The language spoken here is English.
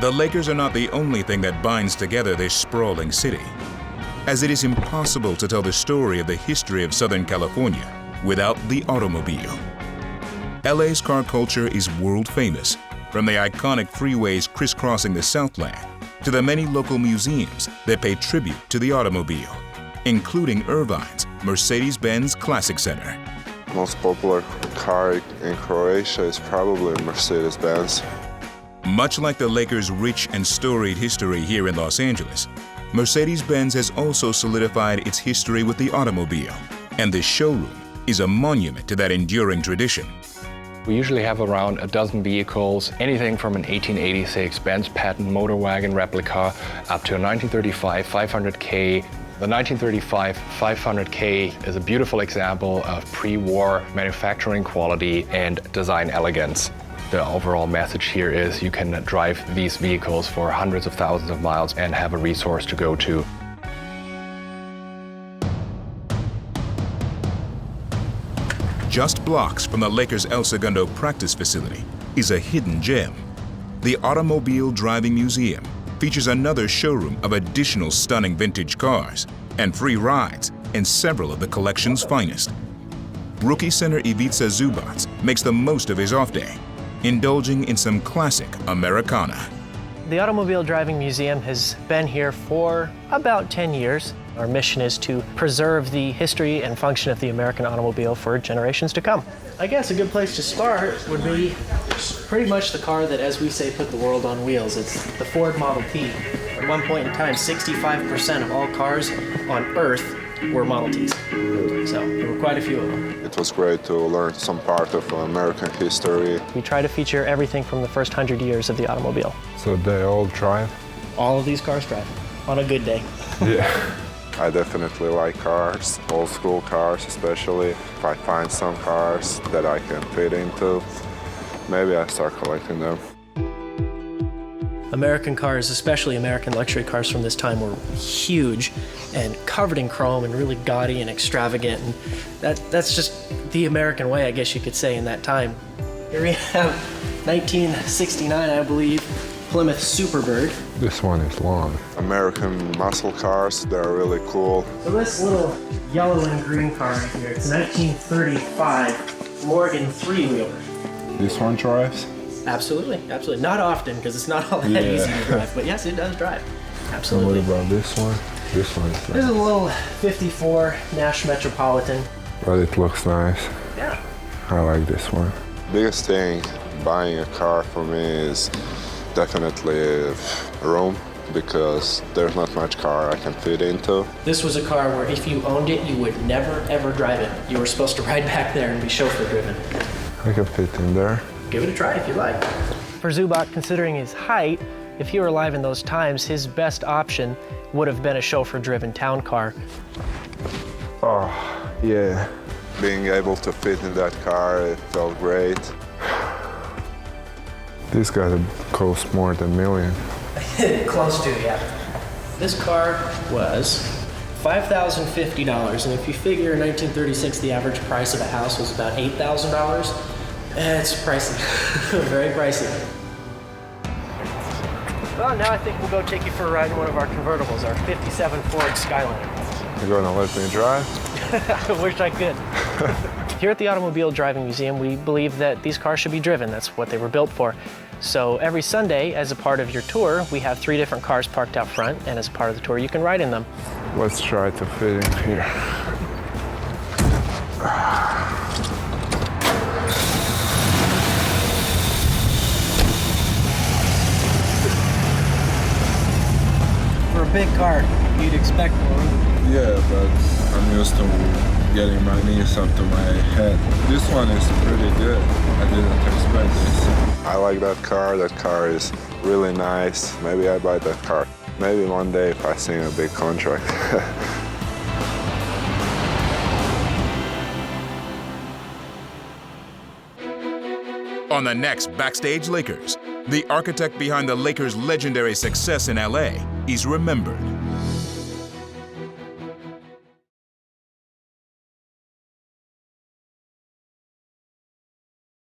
The Lakers are not the only thing that binds together this sprawling city, as it is impossible to tell the story of the history of Southern California without the automobile. LA's car culture is world famous, from the iconic freeways crisscrossing the Southland to the many local museums that pay tribute to the automobile, including Irvine's Mercedes-Benz Classic Center. Most popular car in Croatia is probably Mercedes-Benz. Much like the Lakers' rich and storied history here in Los Angeles, Mercedes-Benz has also solidified its history with the automobile, and this showroom is a monument to that enduring tradition. We usually have around a dozen vehicles, anything from an 1886 Benz patent motor wagon replica up to a 1935 500K. The 1935 500K is a beautiful example of pre-war manufacturing quality and design elegance. The overall message here is you can drive these vehicles for hundreds of thousands of miles and have a resource to go to. Just blocks from the Lakers' El Segundo practice facility is a hidden gem. The Automobile Driving Museum features another showroom of additional stunning vintage cars and free rides in several of the collection's finest. Rookie center Ivica Zubac makes the most of his off day, indulging in some classic Americana. The Automobile Driving Museum has been here for about 10 years. Our mission is to preserve the history and function of the American automobile for generations to come. I guess a good place to start would be pretty much the car that, as we say, put the world on wheels. It's the Ford Model T. At one point in time, 65% of all cars on Earth were Model Ts. So there were quite a few of them. It was great to learn some part of American history. We try to feature everything from the first 100 years of the automobile. So they all drive? All of these cars drive, on a good day. Yeah. I definitely like cars, old school cars especially. If I find some cars that I can fit into, maybe I start collecting them. American cars, especially American luxury cars from this time, were huge and covered in chrome and really gaudy and extravagant. And that's just the American way, I guess you could say, in that time. Here we have 1969, I believe, Plymouth Superbird. This one is long. American muscle cars, they're really cool. So this little yellow and green car right here, it's a 1935 Morgan three-wheeler. This one drives? Absolutely, absolutely. Not often, because it's not all that easy to drive, but yes, it does drive. Absolutely. And what about this one? This one is This is a little 54 Nash Metropolitan. But it looks nice. Yeah. I like this one. Biggest thing buying a car for me is definitely room, because there's not much car I can fit into. This was a car where if you owned it, you would never ever drive it. You were supposed to ride back there and be chauffeur driven. I can fit in there. Give it a try if you like. For Zubac, considering his height, if he were alive in those times, his best option would have been a chauffeur-driven town car. Oh, yeah. Being able to fit in that car, it felt great. This gotta cost more than $1 million. Close to, yeah. This car was $5,050, and if you figure in 1936 the average price of a house was about $8,000, it's pricey, very pricey. Well, now I think we'll go take you for a ride in one of our convertibles, our 57 Ford Skyliner. You gonna let me drive? I wish I could. Here at the Automobile Driving Museum, we believe that these cars should be driven. That's what they were built for. So every Sunday, as a part of your tour, we have 3 different cars parked out front, and as a part of the tour, you can ride in them. Let's try to fit in here. For a big car, you'd expect more. Yeah, but I'm used to getting my knees up to my head. This one is pretty good. I didn't expect this. I like that car. That car is really nice. Maybe I buy that car. Maybe one day if I sing a big contract. On the next Backstage Lakers, the architect behind the Lakers' legendary success in LA is remembered